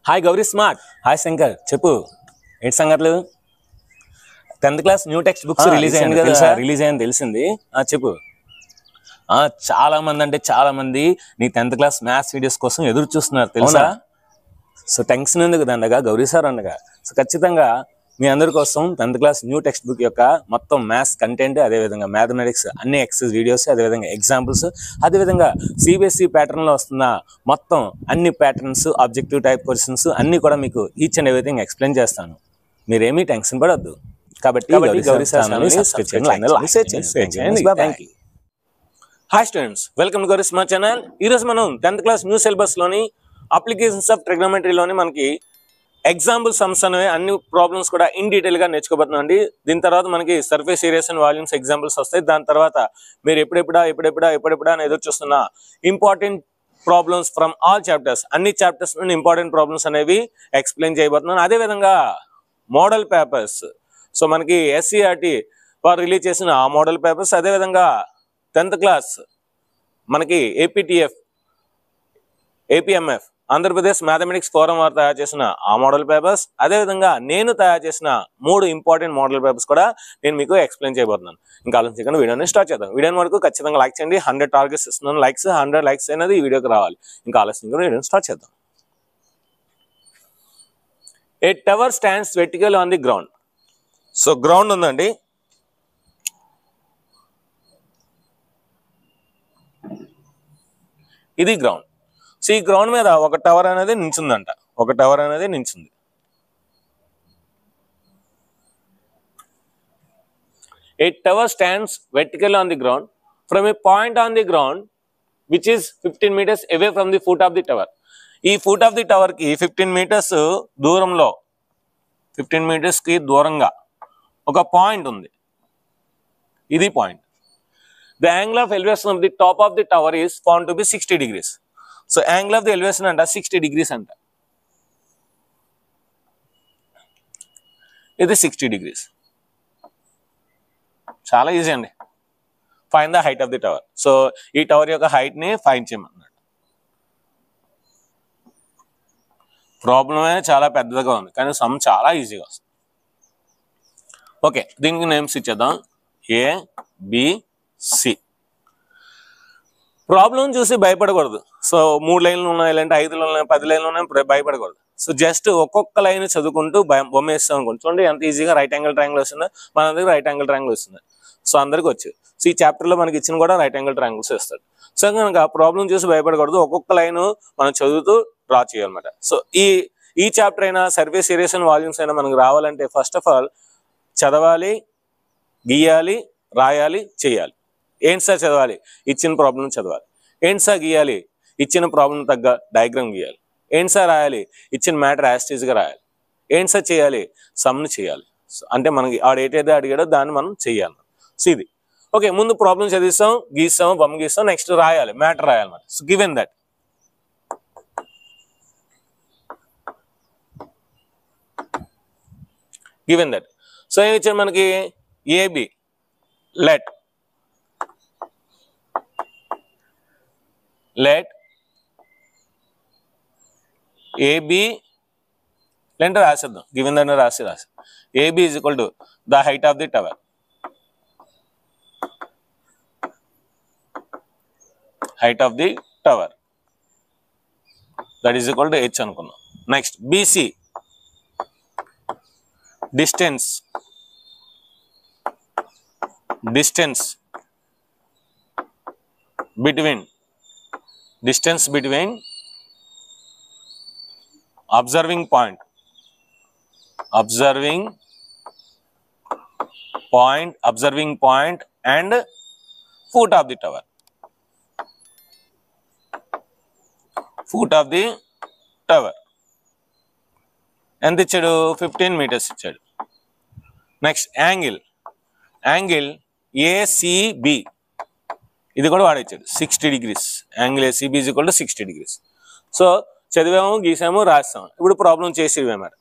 Hi Gauri smart. Hi Shankar, చెప్పు ఏంటి సంగతులు? 10th class new text books release అయింది కదా, రిలీజ్ అయింది తెలిసింది. చెప్పు. చాలా మంది అంటే చాలా మంది నీ 10th క్లాస్ మ్యాథ్స్ వీడియోస్ కోసం ఎదురు చూస్తున్నారు తెలుసా. సో టెన్షన్ ఎందుకు దండగా, గౌరీ సార్ అనగా. సో ఖచ్చితంగా మీ అందరి కోసం 10th class new text book యొక్క మొత్తం మ్యాథ్స్ కంటెంట్, అదేవిధంగా మ్యాథమెటిక్స్ అన్ని ఎక్సర్సైజ్ వీడియోస్, అదేవిధంగా ఎగ్జాంపుల్స్, అదేవిధంగా సిబిఎస్ఈ ప్యాటర్న్లో వస్తున్న మొత్తం అన్ని ప్యాటర్న్స్, ఆబ్జెక్టివ్ టైప్ క్వశ్చన్స్ అన్ని కూడా మీకు ఈచ్ అండ్ ఎవ్రీథింగ్ ఎక్స్ప్లెయిన్ చేస్తాను. మీరేమీ టెన్షన్ పడద్దు. కాబట్టి గౌరీ సార్ ఛానల్ని సబ్స్క్రైబ్ చేయండి. Hi students, welcome to Gauri smart channel. ఈరోజు మనం 10th క్లాస్ న్యూ సిలబస్లోని అప్లికేషన్స్ ఆఫ్ ట్రిగ్నోమెట్రీలోని మనకి ఎగ్జాంపుల్ సమ్స్ అనేవి అన్ని ప్రాబ్లమ్స్ కూడా ఇన్ డీటెయిల్గా నేర్చుకోబోతున్నాం అండి. దీని తర్వాత మనకి surface areas and volumes examples వస్తాయి. దాని తర్వాత మీరు ఎప్పుడెప్పుడా అని ఎదురు చూస్తున్న important problems from all chapters, అన్ని చాప్టర్స్ నుండి ఇంపార్టెంట్ ప్రాబ్లమ్స్ అనేవి ఎక్స్ప్లెయిన్ చేయబోతున్నాను. అదేవిధంగా మోడల్ పేపర్స్, సో మనకి ఎస్సీఆర్టీ వారు రిలీజ్ చేసిన ఆ మోడల్ పేపర్స్, అదేవిధంగా 10th క్లాస్ మనకి APTF, APMF Andhra Pradesh mathematics forum వారు తయారు చేసిన ఆ మోడల్ పేపర్స్, అదేవిధంగా నేను తయారు చేసిన 3 ఇంపార్టెంట్ మోడల్ పేపర్స్ కూడా నేను మీకు ఎక్స్ప్లెయిన్ చేయబోతున్నాను. ఇంకా ఆలోచించకుండా వీడియోని స్టార్ట్ చేద్దాం. వీడియోని వరకు ఖచ్చితంగా లైక్ చేయండి. 100 టార్గెట్స్ ఇస్తున్నాను. 100 లైక్స్ అనేది ఈ వీడియోకి రావాలి. ఇంకా ఆలోచించకుండా వీడియోని స్టార్ట్ చేద్దాం. A tower stands vertical on the ground. So ground ఉందండి, ఇది గ్రౌండ్. సో ఈ గ్రౌండ్ మీద ఒక టవర్ అనేది నించుందంట, a tower stands vertical on the ground from a point on the ground which is 15 meters away from the foot of the tower. ఈ foot of the tower కి 15 meters దూరంలో, 15 meters కి దూరంగా ఒక పాయింట్ ఉంది. ఇది point. The angle of elevation of the top of the tower is found to be 60 degrees. So angle of the elevation anta 60 degrees anta. It is 60 degrees. Chala easy andi. Find the height of the tower. So ee tower yokka height ni find cheyamannadu. Problem e chala peddadaga undi kani sum chala easy ga vastundi. Okay, deeniki names ichchedam. A, B, C. Problem చూసి భయపడకూడదు. So 3 లైన్లు ఉన్నాయి, లేదంటే 5 లైన్లు ఉన్నాయి, 10 లైన్లు ఉన్నాయి, భయపడకూడదు. సో జస్ట్ ఒక్కొక్క లైన్ చదువుకుంటూ బొమ్మ వేస్తాం అనుకోండి. చూడండి ఎంత ఈజీగా రైట్ యాంగిల్ ట్రయాంగిల్ వస్తుంది. మన దగ్గర రైట్ యాంగిల్ ట్రయాంగిల్ వస్తుంది. సో అందరికి వచ్చు. సో ఈ చాప్టర్లో మనకి ఇచ్చిన కూడా రైట్ యాంగిల్ ట్రయాంగిల్స్ వేస్తాడు. సో కనుక ప్రాబ్లం చూసి భయపడకూడదు, ఒక్కొక్క లైన్ మనం చదువుతూ డ్రా చేయాలన్నమాట. సో ఈ చాప్టర్ అయినా, సర్ఫేస్ ఏరియాస్ అండ్ వాల్యూమ్స్ అయినా మనకు రావాలంటే ఫస్ట్ ఆఫ్ ఆల్ చదవాలి, గీయాలి, రాయాలి, చేయాలి. ఏంటి సార్ చదవాలి? ఇచ్చిన ప్రాబ్లం చదవాలి. ఏంటి సార్ గీయాలి? ఇచ్చిన ప్రాబ్లం తగ్గ డయాగ్రామ్ గీయాలి. ఏంటి సార్ రాయాలి? ఇచ్చిన మ్యాటర్ యాస్టీజ్గా రాయాలి. ఏంటి సార్ చేయాలి? సమ్ని చేయాలి. అంటే మనకి ఆడు ఏదైతే అడిగాడో దాన్ని మనం చేయాలి. సో ఇది ఓకే. ముందు ప్రాబ్లం చదివిస్తాం, గీస్తాం, బొమ్మ గీస్తాం, నెక్స్ట్ రాయాలి, మ్యాటర్ రాయాలన్నమాట. సో గివెన్ దట్ సో ఏమి ఇచ్చారు మనకి? ఏబి let AB లేంటే రాసేద్దాం, గివెన్ దట్ రాసి AB is equal to the height of the tower. Height of the tower that is equal to h అనుకున్నాం. Next BC distance between observing point and foot of the tower. ఎంత ఇచ్చాడు? 15 meters ఇచ్చాడు. Next angle ACB, ఇది కూడా వాడిచ్చాడు 60 degrees. Angle ACB is equal to 60 degrees. So చదివాము, గీసాము, రాస్తాము. ఇప్పుడు ప్రాబ్లం చేసేవేమాట.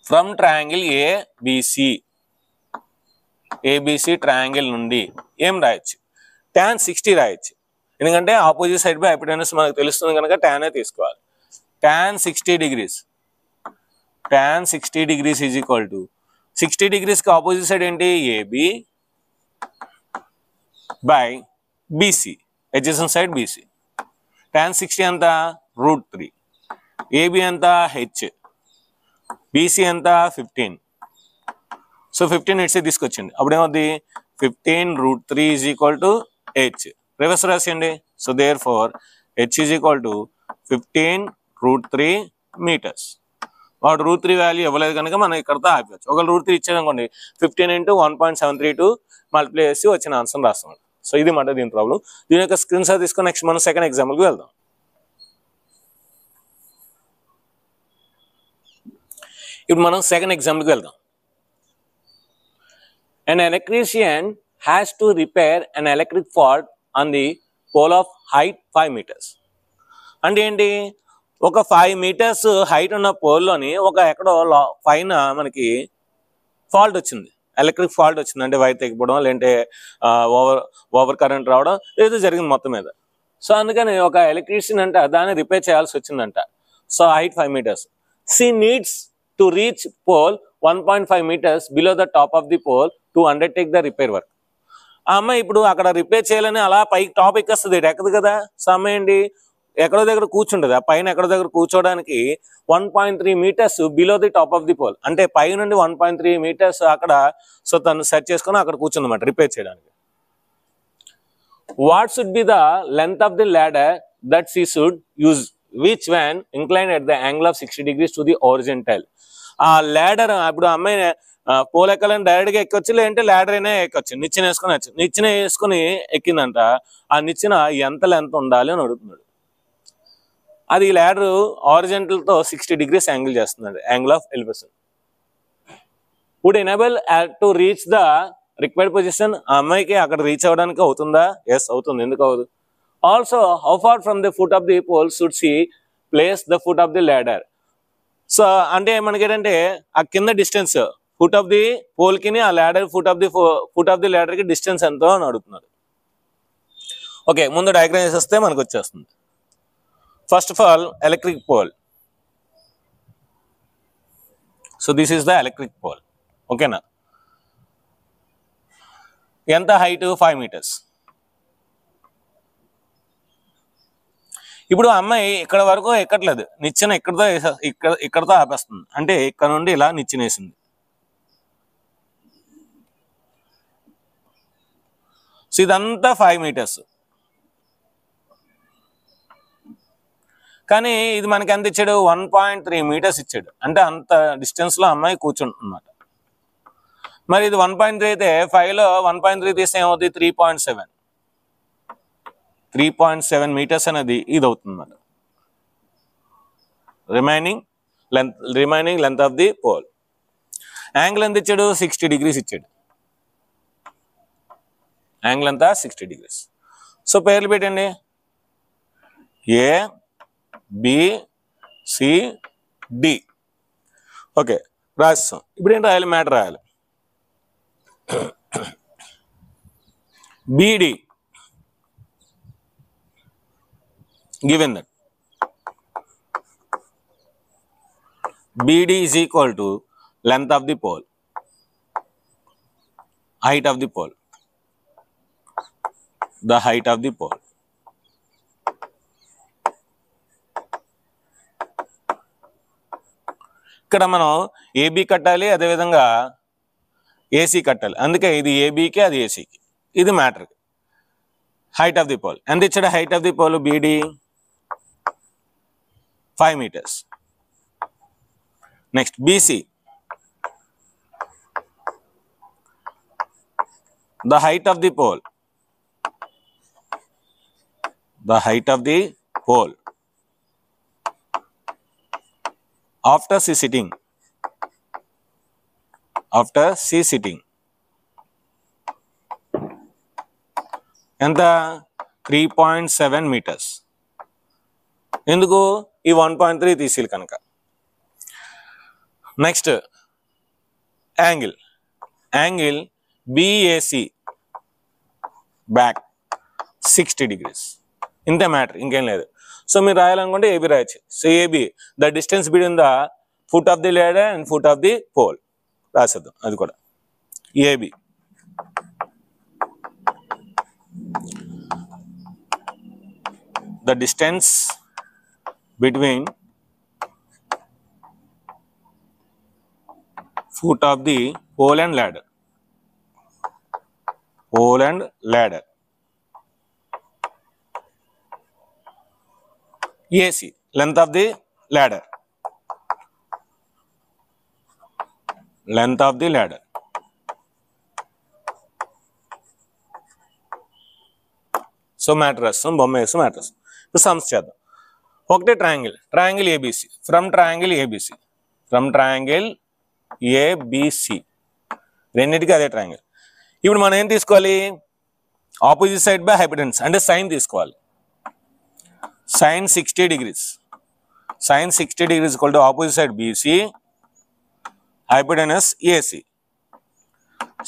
ఫ్రమ్ ట్రయాంగిల్ ABC ట్రయాంగిల్ నుండి ఏం రాయొచ్చు? tan 60 రాయొచ్చు. ఎందుకంటే ఆపోజిట్ సైడ్ బై హైపోటెన్యూస్ మనకు తెలుస్తుంది కనుక tan తీసుకోవాలి. tan 60 degrees, tan 60 degrees is equal to 60 degreesకి ఆపోజిట్ సైడ్ ఏంటి AB by BC, adjacent side BC. tan 60 ఎంత √3, ఏబి ఎంత హెచ్, బీసీ ఎంత 15. సో 15 హెచ్ తీసుకొచ్చింది. అప్పుడు ఏమవుద్ది 15 √3 is equal to H. Reverse రాసేయండి. So therefore H is equal to 15 √3 metres. వాడు √3 వాల్యూ ఇవ్వలేదు కనుక మనం ఇక్కడతో ఆపవచ్చు. ఒకవేళ √3 ఇచ్చేదనుకోండి 15 × 1.732 మల్టిప్లై చేసి వచ్చిన ఆన్సర్ రాస్తాం. సో ఇది మాట దీని ప్రాబ్లం. దీని యొక్క స్క్రీన్ షాట్ తీసుకొని నెక్స్ట్ మనం సెకండ్ ఎగ్జాంపుల్కి వెళ్దాం. ఇప్పుడు మనం సెకండ్ ఎగ్జాంపుల్కి వెళ్దాం. An electrician has to repair an electric fault on the pole of height 5 meters. అంటే ఏంటి, ఒక 5 meters హైట్ ఉన్న పోల్లోని ఒక ఎక్కడో పైన మనకి ఫాల్ట్ వచ్చింది, ఎలక్ట్రిక్ ఫాల్ట్ వచ్చింది. అంటే వైర్ తెగిపోవడం, లేదంటే ఓవర్ కరెంట్ రావడం ఏదో జరిగింది మొత్తం మీద. సో అందుకని ఒక ఎలక్ట్రీషియన్ అంట దాన్ని రిపేర్ చేయాల్సి వచ్చిందంట. So height 5 meters. She needs to reach pole 1.5 meters below the top of the pole to undertake the repair work. ఆ అమ్మాయి ఇప్పుడు అక్కడ రిపేర్ చేయాలని అలా పైకి టాప్ ఎక్కేస్తుంది, ఎక్కదు కదా. సో అమ్మాయి ఏంటి ఎక్కడో దగ్గర కూర్చుంటుంది. ఆ పైన ఎక్కడో దగ్గర కూర్చోవడానికి 1.3 meters below the top of the pole, అంటే పై నుండి 1.3 meters అక్కడ సో తను సెట్ చేసుకొని అక్కడ కూర్చుందన్నమాట రిపేర్ చేయడానికి. What should be the length of the ladder that she should use which when inclined at the angle of 60 degrees to the horizontal. ఆ ladder ఇప్పుడు అమ్మాయి పోల్ ఎక్కాలని డైరెక్ట్గా ఎక్కొచ్చు, లేదంటే ladder అయినా ఎక్కొచ్చు. నిచ్చెన వేసుకొని వచ్చు, నిచ్చెన వేసుకొని ఎక్కిందంట. ఆ నిచ్చెన ఎంత లెంత్ ఉండాలి అని అడుగుతున్నాడు. అది ladder horizontal తో 60 degrees యాంగిల్ చేస్తుంది, angle of elevation. Would enable to reach the required position. ఆ అమ్మాయికి అక్కడ రీచ్ అవ్వడానికి అవుతుందా? ఎస్ అవుతుంది. ఎందుకు అవ్వదు? Also how far from the foot of the pole should she place the foot of the ladder. So అంటే మనకి ఏంటంటే ఆ కింద distance foot of the pole కి ఆ ladder ఫుట్ ఆఫ్ ది ladder కి డిస్టెన్స్ ఎంతో అని అడుగుతున్నారు. ఓకే, ముందు డయాగ్రామ్ వేసేస్తే మనకు వచ్చేస్తుంది. First of all electric pole. So this is the electric pole. ఓకేనా? ఎంత హైట్ 5 meters. ఇప్పుడు అమ్మాయి ఇక్కడ వరకు ఎక్కట్లేదు, నిచ్చెన ఇక్కడతో ఆపేస్తుంది. అంటే ఇక్కడ నుండి ఇలా నిచ్చెన వేసింది. సో ఇదంతా 5 meters. కానీ ఇది మనకి ఎంత ఇచ్చాడు? 1.3 meters ఇచ్చాడు. అంటే అంత డిస్టెన్స్లో అమ్మాయి కూర్చుంటుందన్నమాట. మరి ఇది 1.3 అయితే 5లో 1.3 తీస్తే ఏమవుతుంది? 3.7 meters అనేది ఇది అవుతుంది అన్నమాట. Remaining length of the pole. Angle ఎంత ఇచ్చాడు? 60 degrees ఇచ్చాడు. యాంగిల్ అంతా 60 degrees. సో పేర్లు పెట్టండి. ఏ, బి, సి, డి. ఓకే, రాస్తాం. ఇప్పుడు ఏం రాయాలి? మ్యాటర్ రాయాలి. బిడి given that BD is equal to length of the pole, height of the pole, the height of the pole. ఇక్కడ మనం ఏబి కట్టాలి, అదేవిధంగా ఏసీ కట్టాలి. అందుకే ఇది ఏబికి, అది ఏసీకి. ఇది matter. Height of the pole ఎంత ఇచ్చాడు? Height of the pole BD 5 meters. Next BC, the height of the pole, after C sitting ఎంత? 3.7 meters. ఎందుకు? ఈ 1.3 తీసేయాలి కనుక. Next angle BAC back 60 degrees. ఇంతే మ్యాటర్, ఇంకేం లేదు. సో మీరు రాయాలనుకుంటే ఏబి రాయొచ్చు. So AB the distance between the foot of the ladder and foot of the pole రాసేద్దాం. అది కూడా AB the distance between foot of the pole and ladder. Pole and ladder. AC, length of the ladder. Length of the ladder. So matter రాస్తాం, బొమ్మ వేస్తాం, matter రాస్తాం. ఇప్పుడు sums చేద్దాం. ఒకటే triangle ABC, from triangle ABC రెండింటికి అదే triangle. ఇప్పుడు మనం ఏం తీసుకోవాలి? ఆపోజిట్ సైడ్ బై హైపోటెనస్ అంటే సైన్ తీసుకోవాలి. Sine 60 degrees. Sine 60 degrees equal to opposite side BC, hypotenuse AC.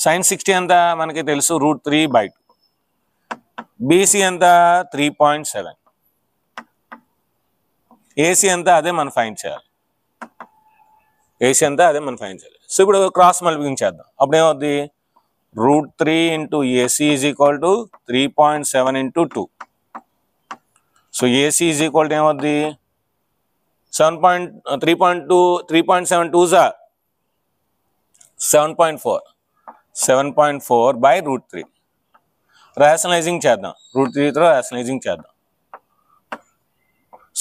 Sine 60 ఎంత మనకి తెలుసు, √3/2. బీసీ ఎంత 3.7. ఏసీ ఎంత అదే మనం ఫైండ్ చేయాలి. సో ఇప్పుడు క్రాస్ మల్టిప్లికేషన్ చేద్దాం. అప్పుడు ఏమవుద్ది? √3 into AC is equal to 3.7 into 2. So AC is equal to ఏమవుద్ది? 3.7 2s are 7.4. 7.4 by √3. రేషనలైజింగ్ చేద్దాం, √3తో రేషనలైజింగ్ చేద్దాం.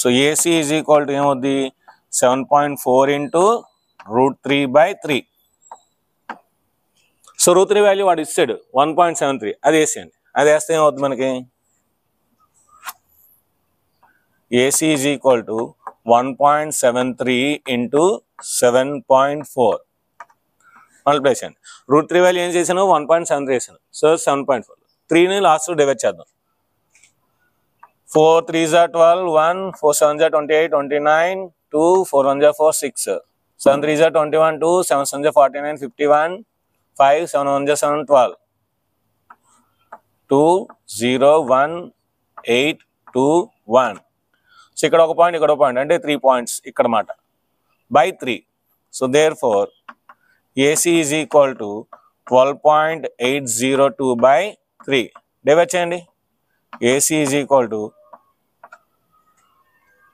So AC is equal to ఏమవుద్ది? 7.4 into √3/3. సో √3 వాల్యూ వాడు ఇస్తాడు 1.73, అది వేసేయండి. అది వేస్తే ఏమవుతుంది మనకి? AC is equal to 1.73 into 7.4 multiply చేయండి. √3 వాల్యూ ఏం చేశాను? 1.73 వేసాను. సో 7.4. 3ని లాస్ట్ డివైడ్ చేద్దాం. 4 3s are 12, 1 4 7s are 28, 29, 2 4 1s are 4 6, 7 3s are 21, 2 7 7s are 49, 51, 5 7 1s are 7 12, 2 0 1 8 2 1. So ఇక్కడ ఒక పాయింట్, ఇక్కడ ఒక పాయింట్, అంటే 3 points ఇక్కడ మాట by 3. So therefore AC is equal to 12.802/3. Divide చేయండి. AC is equal to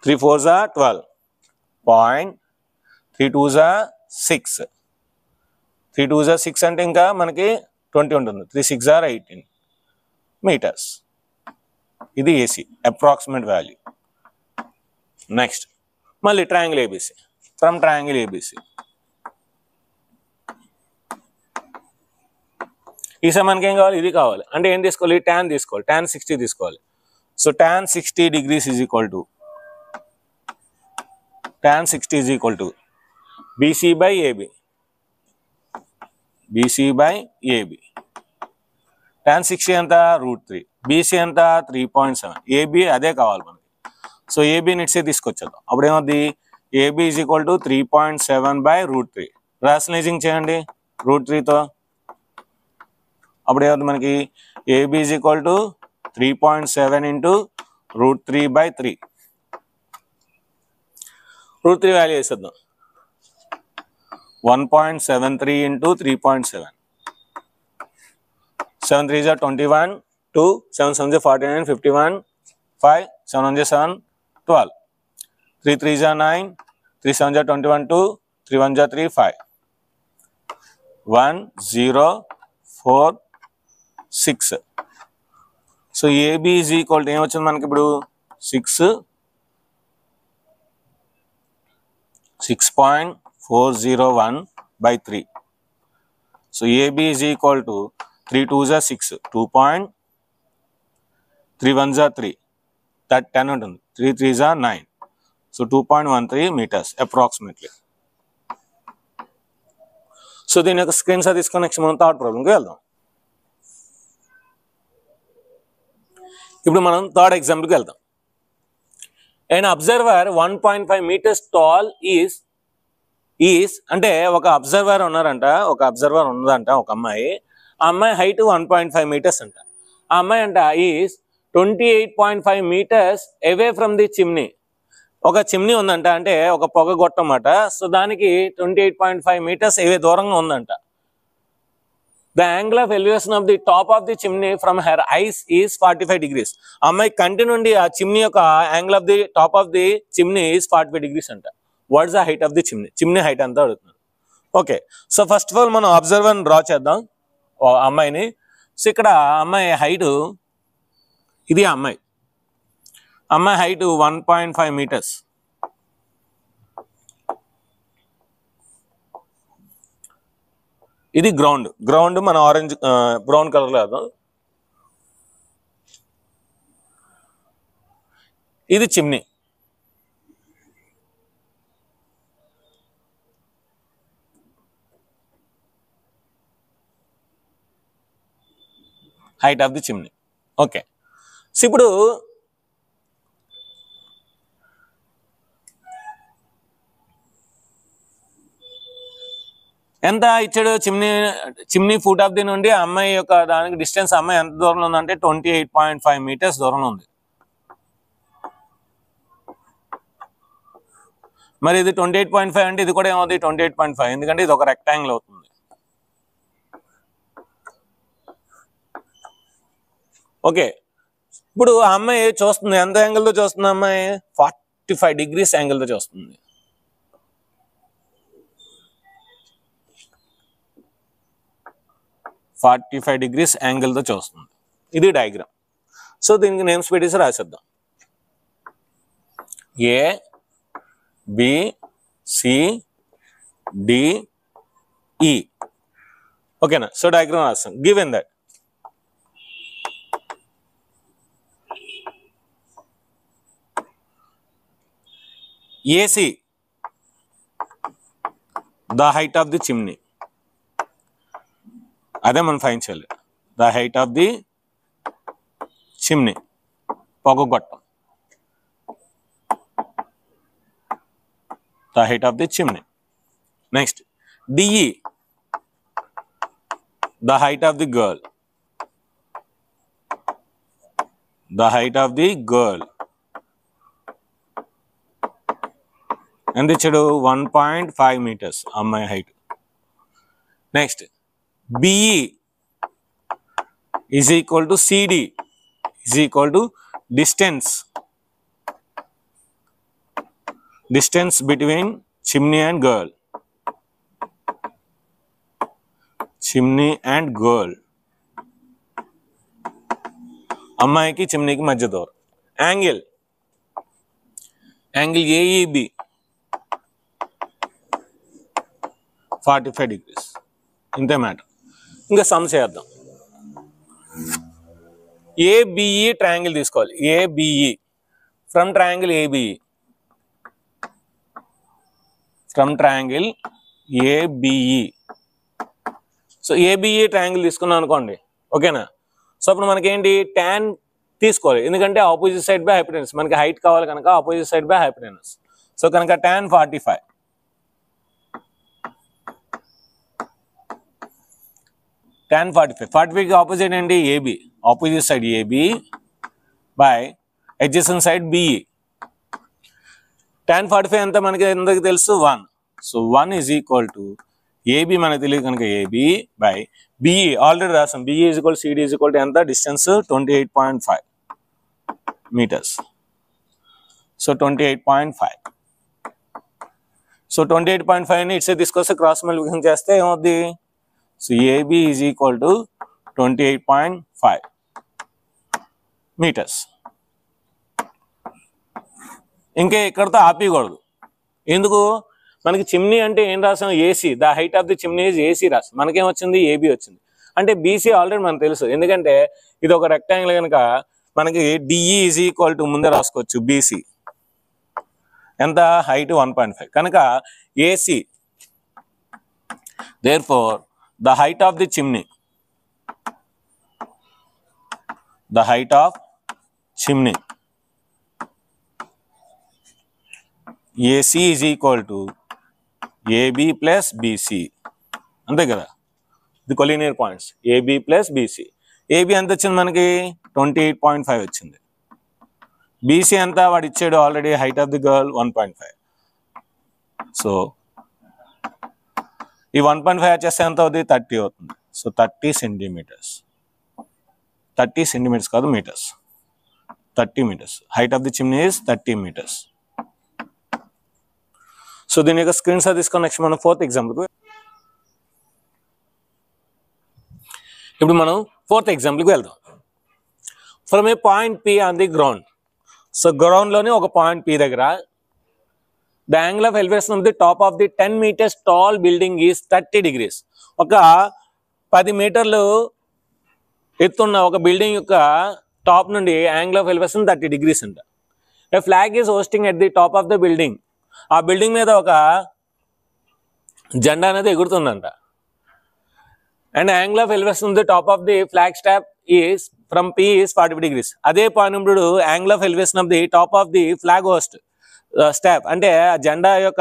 3 4s are 12, 3 2s are 6, 3 2s are 6 అంటే ఇంకా మనకి 20 ఉంటుంది. 3 6 are 18 meters. ఇది AC అప్రాక్సిమేట్ వాల్యూ. నెక్స్ట్ మళ్ళీ triangle ABC, from triangle ABC. ఈసారి మనకి ఏం కావాలి? ఇది కావాలి. అంటే ఏం తీసుకోవాలి? tan తీసుకోవాలి. tan 60 తీసుకోవాలి. So tan 60 degrees is equal to BC/AB. BC/AB. tan 60 ఎంత? √3. BC ఎంత? 3.7. AB అదే కావాలి మనకి. సో AB నిట్సే తీసుకొచ్చేద్దాం. అప్పుడు ఏమవుద్ది? AB is equal to 3.7/√3. Rationalising చేయండి √3తో. అప్పుడు ఏమవుతుంది మనకి? AB is equal to 3.7 into √3/3. √3 value వేసేద్దాం. 1.73 into 3.7. 7 3s are 21, 2 7 7s are 49, 51, 5 7 1s are 7 12, 3 3s are 9, 3 7s are 21, 2 3 1s are 3 5, 1 0 4 6. So AB is equal to ఏమొచ్చింది మనకి ఇప్పుడు? 6.401/3. So AB is equal to 3 2s are 6, 2.3 1s are 3, 10 ఉంటుంది. 3 3s are 9. So 2.13 meters approximately. So దీని యొక్క screen shot తీసుకొని next మనం third ప్రాబ్లంకి వెళ్దాం. ఇప్పుడు మనం థర్డ్ ఎగ్జాంపుల్కి వెళ్దాం. And observer 1.5 meters tall is అంటే ఒక అబ్జర్వర్ ఉన్నదంట, ఒక అమ్మాయి. ఆ అమ్మాయి హైట్ 1.5 meters అంట. ఆ అమ్మాయి అంట is 28.5 meters away from the chimney. ఒక చిమ్నీ ఉందంట, అంటే ఒక పొగ గొట్టం అన్నమాట. సో దానికి 28.5 meters away దూరంగా ఉందంట. The angle of elevation of the top of the chimney from her eyes is 45 degrees. అమ్మాయి కంటి నుండి ఆ చిమ్నీ యొక్క angle of the top of the chimney is 45 degrees అంట. What is the height of the chimney? Chimney height అంతా అడుగుతున్నాడు. Okay, so first of all మనం observer draw చేద్దాం అమ్మాయిని. సో ఇక్కడ అమ్మాయి హైట్, ఇది అమ్మాయి హైట్ 1.5 meters. ఇది గ్రౌండ్ మన ఆరెంజ్ బ్రౌన్ కలర్ లేదు. ఇది chimney. Height of the chimney. Okay, so ఇప్పుడు ఎంత ఇచ్చాడు? చిమ్నీ ఫుట్ ఆఫ్ ది నుండి అమ్మాయి యొక్క దానికి డిస్టెన్స్, అమ్మాయి ఎంత దూరంలో ఉందంటే 28.5 meters దూరంలో ఉంది. మరి ఇది 28.5 అంటే ఇది కూడా ఏమవుతుంది? 28.5, ఎందుకంటే ఇది ఒక రెక్టాంగిల్ అవుతుంది. ఓకే, ఇప్పుడు ఆ అమ్మాయి చూస్తుంది, ఎంత యాంగిల్తో చూస్తుంది? అమ్మాయి 45 degrees యాంగిల్తో చూస్తుంది. degrees యాంగిల్తో చూస్తుంది. ఇది డయాగ్రామ్. సో దీనికి నేమ్స్ పెట్టేసి రాసేద్దాం. ఏ బి సి డి ఈ. ఓకేనా? సో డయాగ్రామ్ రాస్తాం. Given that AC, the height of the chimney. అదే మనం ఫైన్ చేయాలి. The height of the chimney, పొగ గొట్టం. The height of the chimney. Next DE, the height of the girl. The height of the girl ఎంత ఇచ్చాడు? 1.5 meters అమ్మాయి height. Next BE is equal to CD is equal to distance between chimney and girl. అమ్మాయికి చిమ్నీకి మధ్య దూరం. Angle AEB 45 degrees. ఇంతే matter. ఇంకా some చేద్దాం. ABE triangle తీసుకోవాలి. ABE from triangle ABE, from triangle ABE. So ABE triangle తీసుకున్నాం అనుకోండి. ఓకేనా? సో అప్పుడు మనకేంటి? ట్యాన్ తీసుకోవాలి, ఎందుకంటే ఆపోజిట్ సైడ్ బై హైపోటెనస్. మనకి హైట్ కావాలి కనుక opposite side by hypotenuse. So కనుక ట్యాన్ 45. tan 45 కి ఆపోజిట్ ఏంటి? AB. Opposite side AB by adjacent side BE. tan 45 ఎంత మనకి ఎందుకు తెలుసు? 1. So 1 is equal to AB మనకు తెలియదు కనుక AB బై BE. ఆల్రెడీ రాసాం. BE is equal to CD is equal to ఎంత? Distance 28.5 meters. సో 28.5. సో 28.5 ని ఇట్సే తీసుకొస్తే క్రాస్ మల్టిప్లికేషన్ చేస్తే ఏమవుద్ది? So AB is equal to 28.5 meters. ఇంకే ఇక్కడతో ఆపేయకూడదు. ఎందుకు? మనకి చిమ్నీ అంటే ఏం రాసాం? AC. The height of the chimney is AC రాసాం. మనకేమొచ్చింది? AB వచ్చింది. అంటే BC ఆల్రెడీ మనకు తెలుసు, ఎందుకంటే ఇది ఒక రెక్టాంగిల్ కనుక మనకి DE is equal to ముందే రాసుకోవచ్చు BC. ఎంత? హైట్ 1.5 కనుక AC. therefore the height of the chimney, AC is equal to AB plus BC. అంతే కదా? The collinear points AB plus BC. AB ఎంత వచ్చింది మనకి 28.5 వచ్చింది. బీసీ ఎంత వాడు ఇచ్చాడు already, height of the girl 1.5. So ఈ 1.5 వచ్చేస్తే ఎంత అవుతుంది, 30 అవుతుంది. సో 30 సెంటీమీటర్స్, 30 సెంటీమీటర్స్ కాదు metres, 30 metres. Height of the chimney is 30 metres. So దీని యొక్క స్క్రీన్ షాట్ తీసుకొని నెక్స్ట్ మనం 4th ఎగ్జాంపుల్కి. ఇప్పుడు మనం 4th ఎగ్జాంపుల్కి వెళ్దాం. From a point P on the ground. So గ్రౌండ్లోనే ఒక పాయింట్ పి దగ్గర the angle of elevation of the top of the 10 meters tall building is 30 degrees. ఒక 10 మీటర్లు ఎత్తున్న ఒక బిల్డింగ్ యొక్క టాప్ నుండి యాంగిల్ ఆఫ్ ఎలివేషన్ 30 degrees అంట. A flag is hoisting at the top of the building. ఆ building మీద ఒక జెండా అనేది ఎగురుతుందంట. And angle of elevation of the top of the flag staff is from P is 40 degrees. అదే point ఇప్పుడు angle of elevation of the top of the flag host staff అంటే ఆ జెండా యొక్క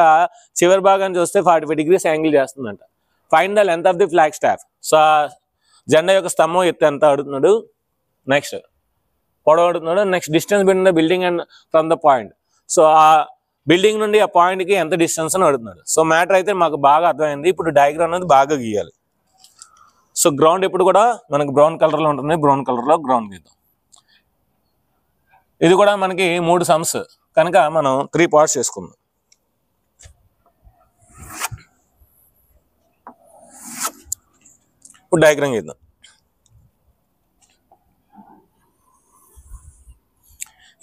చివరి భాగాన్ని చూస్తే 45 degrees యాంగిల్ చేస్తుందంట. Find the length of the flag stop. So జెండా యొక్క స్తంభం ఎత్తు ఎంత అడుగుతున్నాడు, నెక్స్ట్ పొడవు అడుగుతున్నాడు, next distance between the building and from the point. So ఆ బిల్డింగ్ నుండి ఆ పాయింట్కి ఎంత డిస్టెన్స్ అని అడుగుతున్నాడు. సో మ్యాటర్ అయితే మాకు బాగా అర్థమైంది. ఇప్పుడు డయాగ్రామ్ అనేది బాగా గీయాలి. సో గ్రౌండ్ ఎప్పుడు కూడా మనకు బ్రౌన్ కలర్లో ఉంటుంది, బ్రౌన్ కలర్లో గ్రౌండ్ గీద్దాం. ఇది కూడా మనకి 3 సమ్స్ కనుక మనం 3 parts చేసుకుందాం. ఇప్పుడు డయాగ్రామ్ గీద్దాం.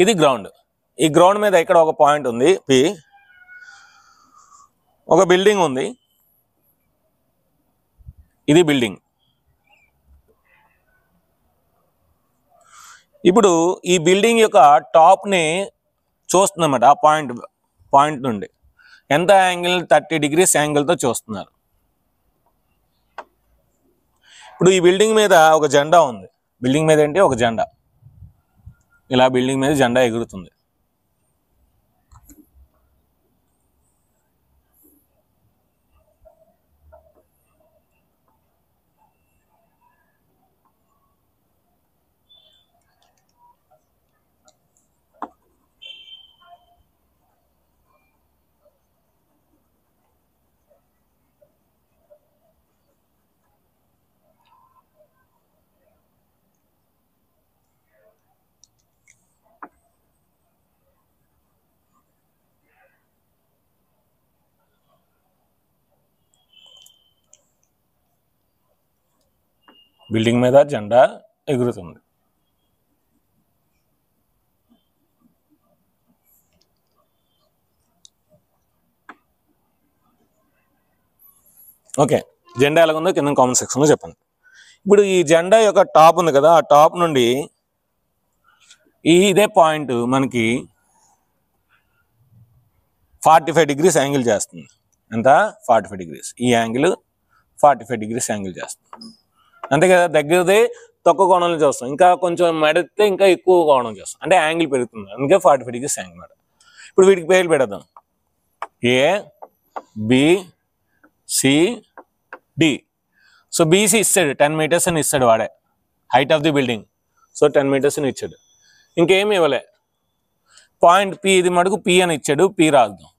ఇది గ్రౌండ్. ఈ గ్రౌండ్ మీద ఇక్కడ ఒక పాయింట్ ఉంది పి, ఒక బిల్డింగ్ ఉంది, ఇది బిల్డింగ్. ఇప్పుడు ఈ బిల్డింగ్ యొక్క టాప్ని చూస్తుందన్నమాట. ఆ పాయింట్ నుండి ఎంత యాంగిల్, 30 degrees యాంగిల్తో చూస్తున్నారు. ఇప్పుడు ఈ బిల్డింగ్ మీద ఒక జెండా ఉంది. బిల్డింగ్ మీద ఏంటి, ఒక జెండా. ఇలా బిల్డింగ్ మీద జెండా ఎగురుతుంది. బిల్డింగ్ మీద జెండా ఎగురుతుంది. ఓకే, జెండా ఎలాగుందో కింద కామెంట్ సెక్షన్లో చెప్పండి. ఇప్పుడు ఈ జెండా యొక్క టాప్ ఉంది కదా, ఆ టాప్ నుండి ఇదే పాయింట్ మనకి 45 degrees యాంగిల్ చేస్తుంది. ఎంత, 45 degrees. ఈ యాంగిల్ 45 degrees యాంగిల్ చేస్తుంది. అంతే కదా, దగ్గరదే తక్కువ కోణంలో చూస్తాం, ఇంకా కొంచెం మెడితే ఇంకా ఎక్కువ కోణం చేస్తాం, అంటే యాంగిల్ పెరుగుతుంది. అందుకే 45 degrees యాంగిల్ మాట. ఇప్పుడు వీటికి పేర్లు పెడదాం. A, B, C, D. So BC ఇస్తాడు 10 meters అని ఇస్తాడు వాడే, height of the building. So 10 meters అని ఇచ్చాడు. ఇంకేమి ఇవ్వలే. పాయింట్ పి, ఇది మటుకు పి అని ఇచ్చాడు, పి రాద్దాం.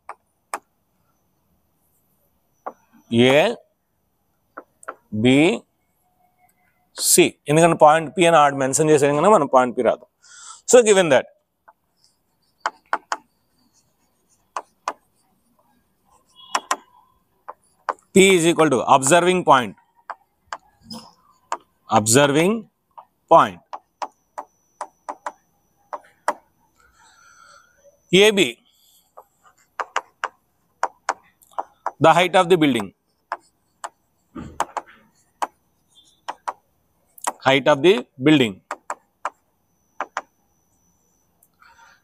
ఏ, బి, సి. ఎందుకంటే పాయింట్ పి అని ఆడ మెన్షన్ చేసాం కనుక మనం పాయింట్ పి రాద్దాం. So given that P is equal to observing point. Observing point. AB, the height of the building. Height of the building.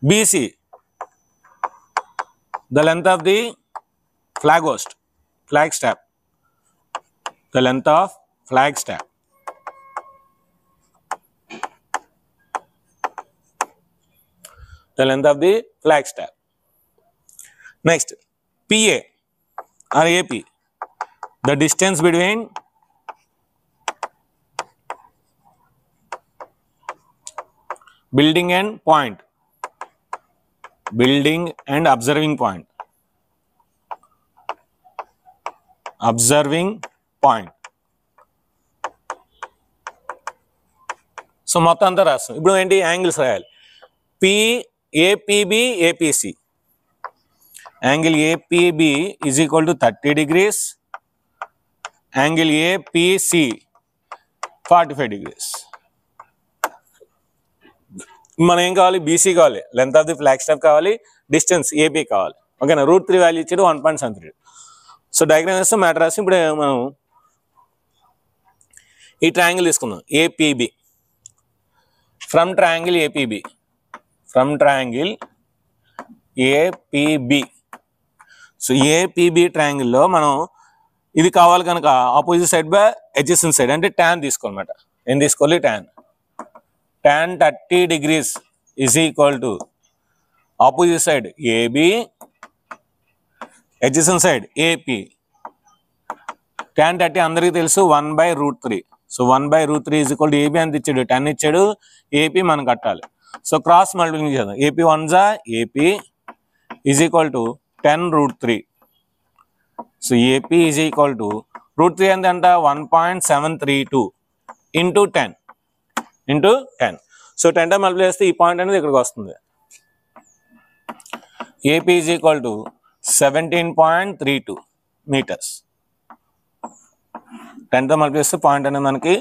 BC, the length of the flag host. Flag staff, the length of flag staff. The length of the flag staff. Next, PA or AP, the distance between building and point, building and observing point, observing point. So మొత్తం అంతా రాస్తాం. ఇప్పుడు ఏంటి angles రాయాలి. APB APC, angle APB is equal to 30 degrees, angle APC 45 degrees. మనం ఏం కావాలి, BC కావాలి, length of the flag staff కావాలి, డిస్టెన్స్ ఏపీ కావాలి. ఓకేనా, √3 వాల్యూ ఇచ్చాడు 1.73. సో డయాగ్రామ్ వేస్తే మ్యాటర్ రాసి ఇప్పుడు మనం ఈ ట్రయాంగిల్ తీసుకుందాం APB. From triangle APB, from triangle APB. So APB ట్రయాంగిల్లో మనం ఇది కావాలి కనుక opposite side by adjacent side అంటే ట్యాన్ తీసుకోవాలన్నమాట. ఏం తీసుకోవాలి, tan. tan 30 degrees is equal to opposite side AB, adjacent side AP. tan 30 అందరికీ తెలుసు 1/√3. So 1/√3 is equal to AB అని ఇచ్చాడు, 10 ఇచ్చాడు, AP మనం కట్టాలి. సో క్రాస్ మల్టిప్లికేషన్ చేద్దాం. AP 1 AP is equal to 10√3. So AP is equal to √3 ఎంత 1.732 into 10 into 10. So 10 multiply చేస్తే ఈ పాయింట్ అనేది ఇక్కడికి వస్తుంది. AP is equal to 17.32 meters. 10తో మల్టిప్లై చేస్తే పాయింట్ అనేది మనకి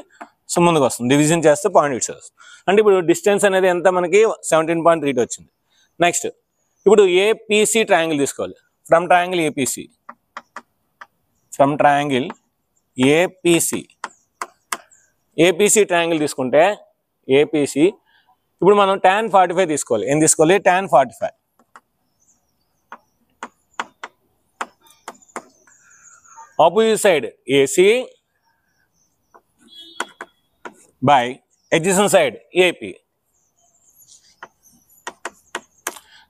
సో ముందుకు వస్తుంది. డివిజన్ చేస్తే పాయింట్ ఇట్స్ వస్తుంది. అంటే ఇప్పుడు డిస్టెన్స్ అనేది ఎంత మనకి 17.32 వచ్చింది. నెక్స్ట్ ఇప్పుడు ఏపీసీ ట్రయాంగిల్ తీసుకోవాలి. From triangle APC, from triangle APC, APC triangle తీసుకుంటే ఏపీసీ ఇప్పుడు మనం tan 45 తీసుకోవాలి. ఏం తీసుకోవాలి, tan 45. Opposite side AC by adjacent side AP.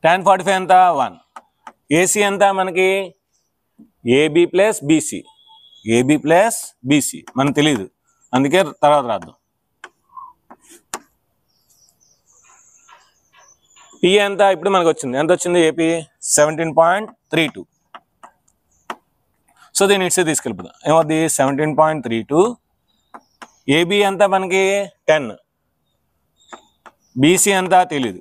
tan 45 ఎంత 1, ఏసీ ఎంత మనకి AB plus BC, AB plus BC మనకు తెలియదు, అందుకే తర్వాత రాద్దాం. పి ఎంత ఇప్పుడు మనకు వచ్చింది, ఎంత వచ్చింది ఏపీ 17.32. సో దీన్ని ఇట్స్ తీసుకెళ్ళిపోతాం. ఏమవుద్ది 17.32. ఏబి ఎంత మనకి 10, బీసీ ఎంత తెలీదు.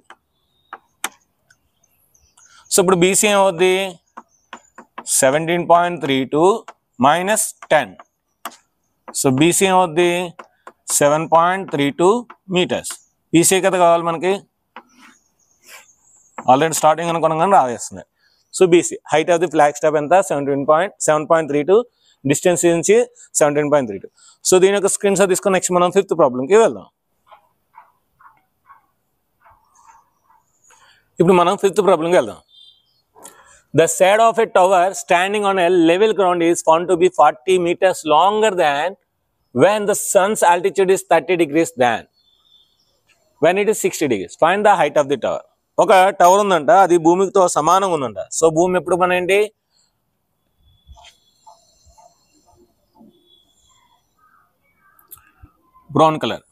సో ఇప్పుడు బీసీ ఏమవుద్ది 17.32 minus 10. సో బీసీ ఏమవుద్ది 7.32 meters. బీసీ కదా కావాలి మనకి, ఆల్రెడీ స్టార్టింగ్ అనుకున్నాం కానీ రావేస్తుంది. So BC height of the flag staff ఎంత 7.32, డిస్టెన్స్ నుంచి 17.32. సో దీని యొక్క స్క్రీన్ షాట్ తీసుకొని నెక్స్ట్ మనం 5th ప్రాబ్లంకి వెళ్దాం. ఇప్పుడు మనం 5th ప్రాబ్లంకి వెళ్దాం. The shade of a tower standing on a level ground is found to be 40 meters longer than when the sun's altitude is 30 degrees than when it is 60 degrees. Find the height of the tower. ఒక tower ఉందంట, అది భూమితో సమానంగా ఉందంట. So భూమి ఎప్పుడు మన ఏంటి brown colour.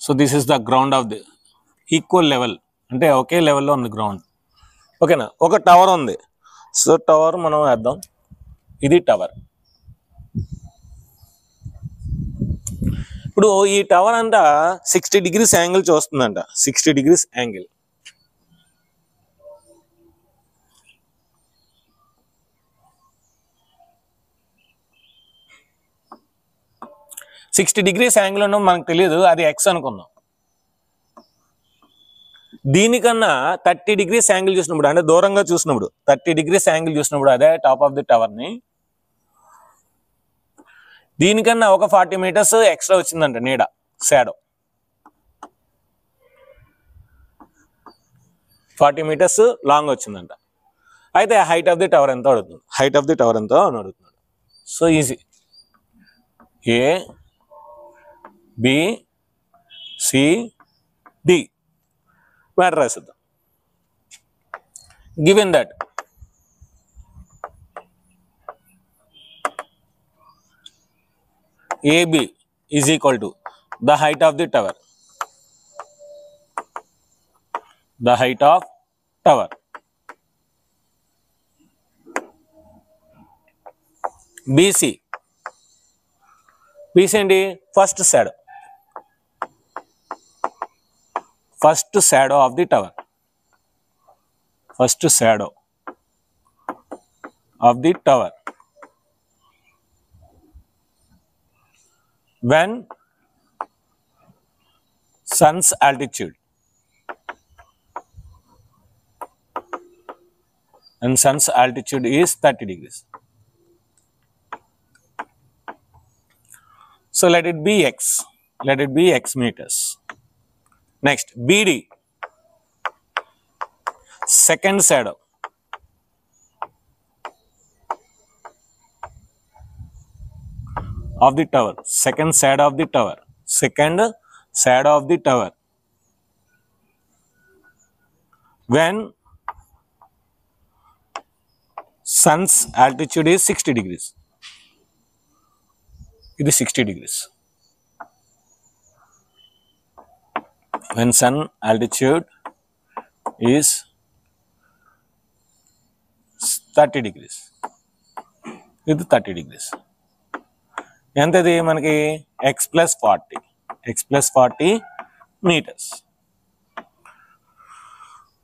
So this is the ground of the equal level, అంటే ఒకే లెవెల్లో ఉంది గ్రౌండ్. ఓకేనా, ఒక టవర్ ఉంది. సో టవర్ మనం వేద్దాం, ఇది టవర్. ఇప్పుడు ఈ టవర్ అంతా 60 degrees యాంగిల్ చూస్తుందంట, 60 degrees యాంగిల్. యాంగిల్ ఉన్నాం మనకు తెలియదు, అది ఎక్స్ అనుకుందాం. దీనికన్నా 30 degrees యాంగిల్ చూసినప్పుడు, అంటే దూరంగా చూసినప్పుడు 30 degrees యాంగిల్ చూసినప్పుడు అదే టాప్ ఆఫ్ ది టవర్ని, దీనికన్నా ఒక 40 meters ఎక్స్ట్రా వచ్చిందంట నీడ, షాడో 40 meters లాంగ్ వచ్చిందంట. అయితే హైట్ ఆఫ్ ది టవర్ ఎంత అడుగుతుంది, హైట్ ఆఫ్ ది టవర్ ఎంత అని అడుగుతున్నాడు. So easy, A B C D matter రాసిద్దాం. Given that AB is equal to the height of the tower. the height of tower. BC ఏంటి first shadow of the tower. First shadow of the tower when sun's altitude is 30 degrees. So let it be x meters. Next, BD, second shadow of the tower, second shadow of the tower when sun's altitude is 60 degrees. It is 60 degrees. When sun altitude is 30 degrees. It is 30 degrees. ఎంతది మనకి x plus 40 meters.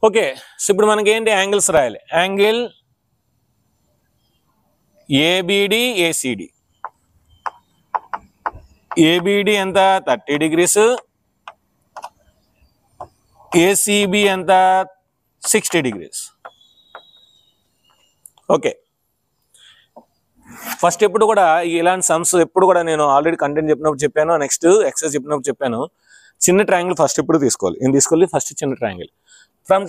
Okay, so ఇప్పుడు మనకి ఏంటి angles రాయాలి. Angle ABD ACD. ABD ఎంత 30 degrees, ACB ఎంత 60 degrees. Okay, first ఎప్పుడు కూడా ఇలాంటి సమ్స్ ఎప్పుడు కూడా నేను ఆల్రెడీ కంటెంట్ చెప్పినప్పుడు చెప్పాను, నెక్స్ట్ ఎక్సర్సైజ్ చెప్పినప్పుడు చెప్పాను, చిన్న ట్రయాంగిల్ ఫస్ట్ ఎప్పుడు తీసుకోవాలి. ఏం తీసుకోవాలి? ఫస్ట్ చిన్న triangle. From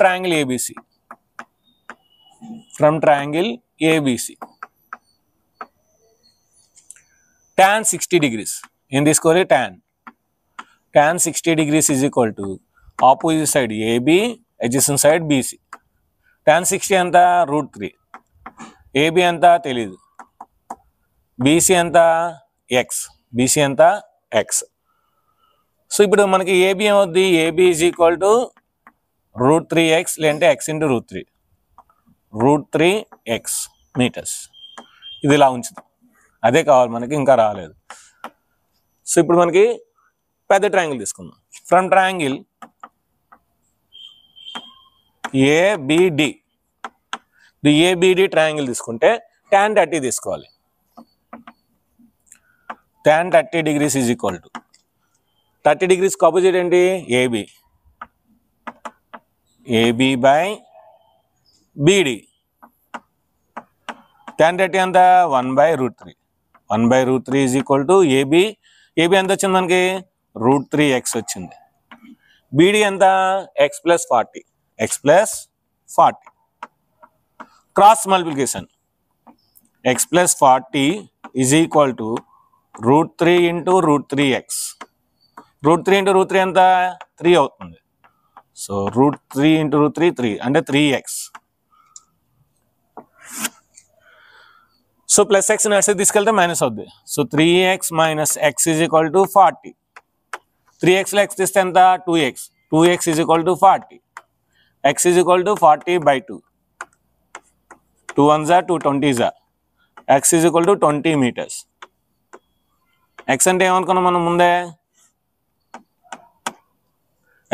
triangle ABC tan 60 degrees. ఏం తీసుకోవాలి? tan 60 degrees is equal to opposite side AB, adjacent side BC. tan 60 ఎంత? √3. ఏబి ఎంత తెలీదు, బీసీ ఎంత? ఎక్స్. సో ఇప్పుడు మనకి ఏబి ఏమవుద్ది? AB is equal to √3x లేదంటే x ఇంటూ √3x మీటర్స్. ఇది ఇలా ఉంచుతాం, అదే కావాలి మనకి, ఇంకా రాలేదు. సో ఇప్పుడు మనకి పెద్ద ట్రయాంగిల్ తీసుకుందాం. From triangle ABD, ABD triangle తీసుకుంటే tan 30 తీసుకోవాలి. tan 30 degrees is equal to 30 degrees opposite ఏంటి? AB by BD. tan 30 ఎంత? 1/√3. 1/√3 ఈజ్ ఈక్వల్ టు ఏబి ఎంత వచ్చింది మనకి? √3x వచ్చింది. బిడి ఎంత? x plus 40. Cross multiplication x plus 40 is equal to √3 into √3x. √3 into √3 ఎంత? 3 అవుతుంది. సో √3 ఇంటూ √3 3 అంటే 3x. సో ప్లస్ x నడిచి తీసుకెళ్తే మైనస్ అవుద్ది. So 3x minus x is equal to 40. 3x లో x తీస్తే ఎంత? 2x. 2x is equal to 40. x is equal to 40/2. 2 1s are 2 20s are. x is equal to 20 meters. x అంటే ఏమనుకున్నాం మనం ముందే?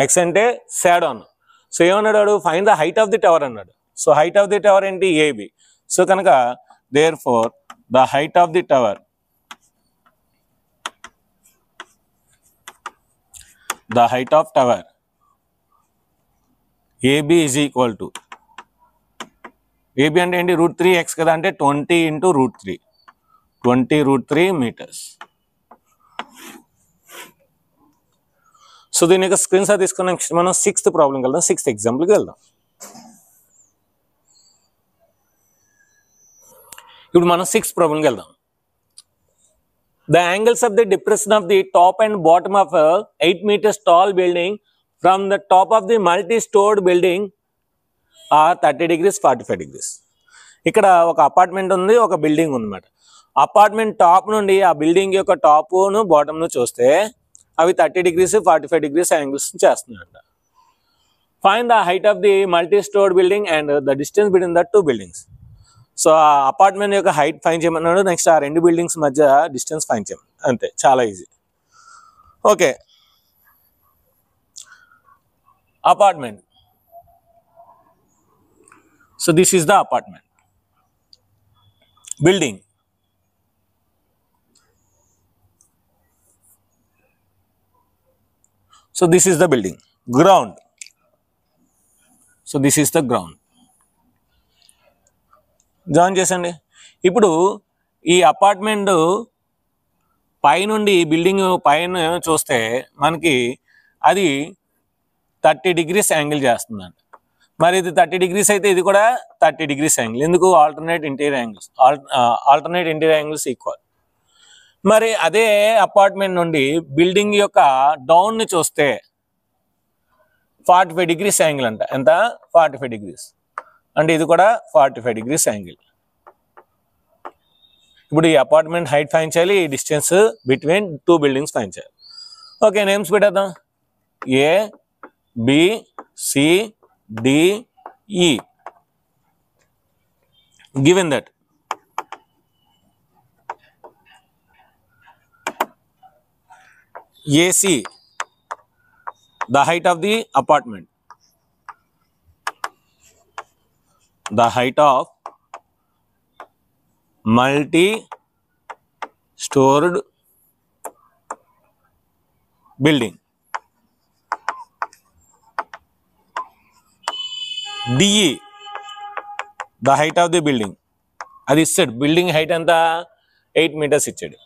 x అంటే షాడో అన్నాం. సో ఏమన్నాడు? Find the height of the tower అన్నాడు. So height of the tower ఏంటి? AB. So కనుక therefore the height of the tower AB is equal to AB అంటే ఏంటి? √3x కదా, అంటే 20 ఇంటూ √3 meters. సో దీని యొక్క స్క్రీన్ షాట్ తీసుకున్న నెక్స్ట్ మనం 6th ప్రాబ్లంకి వెళ్దాం, 6th ఎగ్జాంపుల్కి వెళ్దాం. ఇప్పుడు మనం 6th ప్రాబ్లంకి వెళ్దాం. The angles of the depression of the top and bottom of a 8 meters tall building from the top of the multi-stored building are 30 degrees, 45 degrees. ఇక్కడ ఒక అపార్ట్మెంట్ ఉంది, ఒక బిల్డింగ్ ఉందన్నమాట. అపార్ట్మెంట్ టాప్ నుండి ఆ బిల్డింగ్ యొక్క టాప్ను బాటమ్ను చూస్తే అవి 30 degrees, 45 degrees యాంగిల్స్ చేస్తున్నాయంట. Find the height of the multi storeyed building and the distance between the two buildings. So ఆ అపార్ట్మెంట్ యొక్క హైట్ ఫైండ్ చేయమన్నాడు, నెక్స్ట్ ఆ రెండు బిల్డింగ్స్ మధ్య డిస్టెన్స్ ఫైండ్ చేయమన్నాడు. అంతే, చాలా easy. Okay, apartment. So this is the apartment. Building. So this is the building. Ground. So this is the ground. Join చేసండి. ఇప్పుడు ఈ అపార్ట్మెంట్ పైనుండి బిల్డింగ్ పైన చూస్తే మనకి అది 30 degrees యాంగిల్ చేస్తుందండి. మరి ఇది 30 degrees అయితే ఇది కూడా 30 degrees యాంగిల్. ఎందుకు? Alternate interior angles equal. మరి అదే అపార్ట్మెంట్ నుండి బిల్డింగ్ యొక్క డౌన్ ని చూస్తే 45 degrees యాంగిల్ అంట. ఎంత? 45 degrees. అంటే ఇది కూడా 45 degrees యాంగిల్. ఇప్పుడు ఈ అపార్ట్మెంట్ హైట్ ఫైండ్ చేయాలి, ఈ distance between two buildings find చేయాలి. ఓకే, నేమ్స్ పెట్టేద్దాం. ఏ, బి, సి, డి, ఈ. Given that AC, the height of the apartment, the height of multi-stored building. DE, the height of the building. అది ఇచ్చాడు. Building height ఎంత? 8 meters ఇచ్చాడు.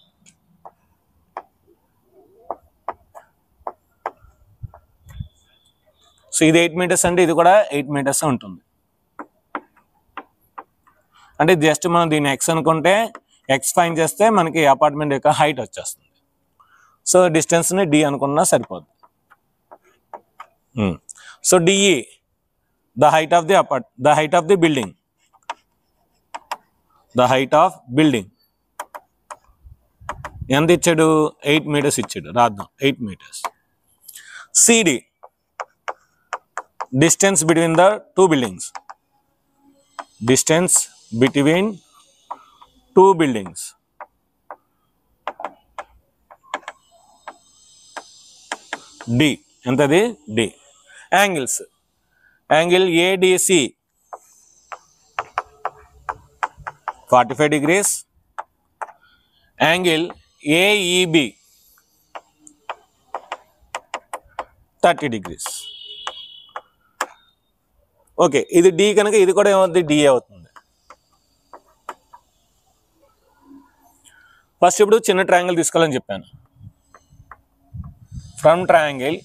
So ఇది 8 meters అంటే ఇది కూడా 8 meters ఉంటుంది. అంటే జస్ట్ మనం దీన్ని ఎక్స్ అనుకుంటే ఎక్స్ ఫైన్ చేస్తే మనకి అపార్ట్మెంట్ యొక్క హైట్ వచ్చేస్తుంది. సో డిస్టెన్స్ని డి అనుకున్నా సరిపోద్ది. So DE, the height of the building, the height of building ఎంత ఇచ్చాడు? 8 meters ఇచ్చాడు. రాద్దాం, 8 meters. CD, distance between the two buildings, distance between two buildings. D, ఎంతది? D. Angles, angle ADC 45 degrees, angle AEB 30 degrees. Okay, ఇది D కనుక ఇది కూడా ఏమవుతుంది? DA అవుతుంది. ఫస్ట్ ఇప్పుడు చిన్న ట్రయాంగిల్ తీసుకోవాలని చెప్పాను. ఫ్రమ్ ట్రయాంగిల్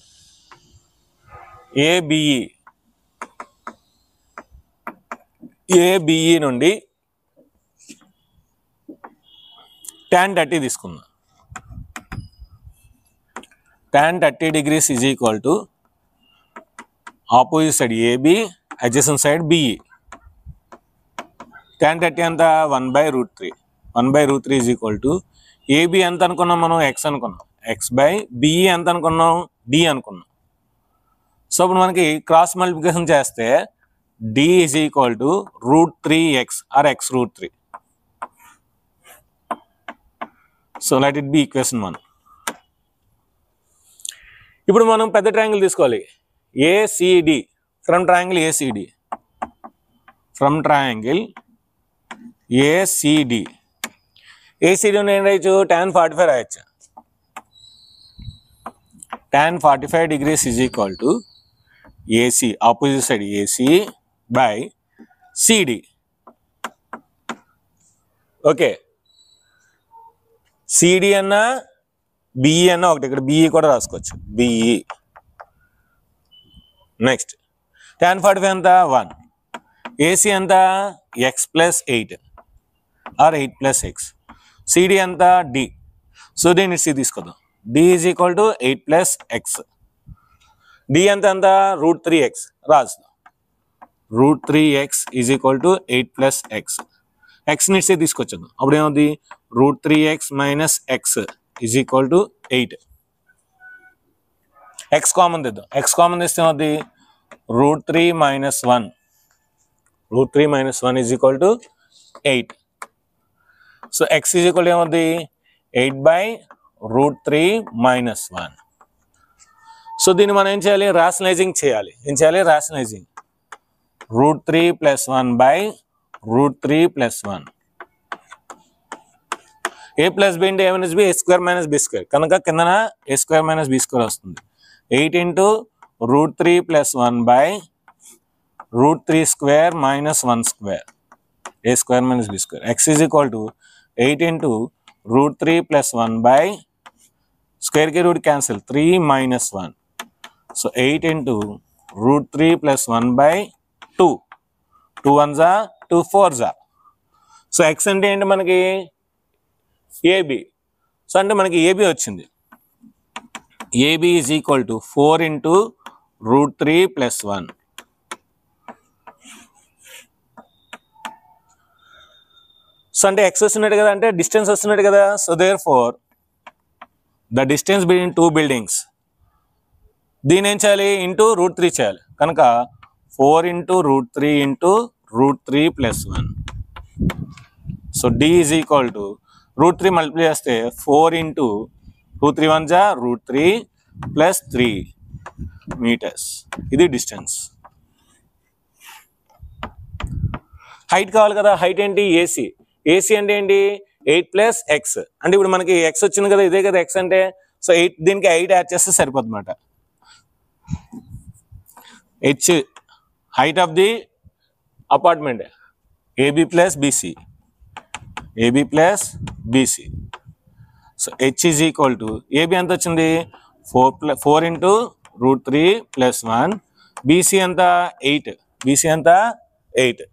ఏబిఈ నుండి tan 30 తీసుకుందాం. tan 30 degrees is equal to opposite side AB, adjacent side BE. tan 30 ఎంత? 1/√3. 1/√3 is equal to AB ఎంత అనుకున్నాం మనం? X అనుకున్నాం. X by BE ఎంత అనుకున్నాం? D అనుకున్నాం. సో ఇప్పుడు మనకి క్రాస్ మల్టిప్లికేషన్ చేస్తే D is equal to √3x or x√3. So let it be equation 1. ఇప్పుడు మనం పెద్ద ట్రయాంగిల్ తీసుకోవాలి. ACD, from triangle ACD, from triangle ACD. ACD ఏం రాయొచ్చు? tan 45 రాయొచ్చు. tan 45 degrees is equal to AC, opposite side AC by CD. Okay, CD అన్నా BE అన్నా ఒకటి. ఇక్కడ బిఈ కూడా రాసుకోవచ్చు, బిఈ. నెక్స్ట్ tan 45 ఎంత? 1. ఏసీ ఎంత? x+8 or 8+x. సిడి ఎంత? డి. సో దీన్ని సి తీసుకుందాం. D is equal to 8+x. D ఎంత? √3x రాస్తాం. √3x is equal to 8+x. X ని తీసుకొచ్చాను. అప్పుడు ఏమవుతుంది? √3x - x is equal to 8. X common తెద్దాం. ఎక్స్ కామన్ తెస్తే ఏమవుతుంది? √3 minus 1. √3 minus 1 is equal to 8. So x is equal to 8 by √3 minus 1. So దీన్ని మనం ఏం చేయాలి, రాషనలైజింగ్ చేయాలి. ఏం చేయాలి, రాషనలైజింగ్. √3 plus 1 by √3 plus 1. a plus b into a minus b, a square minus b square. కనుక కిందన a square minus b square వస్తుంది. 8 into √3 plus 1 by √3 square minus 1 square. a square minus b square. x is equal to 8 into √3 plus 1 by square ki root cancel 3 minus 1. So 8 into √3 plus 1 by 2. 2 1s are 2 4s are. So x అంటే ఏంటి మనకి AB. So అంటే మనకి AB వచ్చింది. AB is equal to 4 into √3 plus 1. So అంటే x వస్తున్నట్టు కదా, అంటే డిస్టెన్స్ వస్తున్నట్టు కదా. So therefore the distance between two buildings, దీని ఏం చేయాలి, ఇంటూ √3 చేయాలి. కనుక 4 into √3 into √3 plus 1. So D is equal to √3 multiply చేస్తే 4 into 2 3 1 జా √3 plus 3 meters. ఇది డిస్టెన్స్. హైట్ కావాలి కదా, హైట్ ఏంటి, AC. AC అంటే ఏంటి, 8 plus x. అంటే ఇప్పుడు మనకి x వచ్చింది కదా, ఇదే కదా x అంటే. సో 8 దీనికి 8 యాడ్ చేస్తే సరిపోతుంది అన్నమాట. h height of the apartment AB plus BC. AB plus BC. So h is equal to AB ఎంత వచ్చింది 4 into √3 plus 1. BC ఎంత 8. BC ఎంత 8.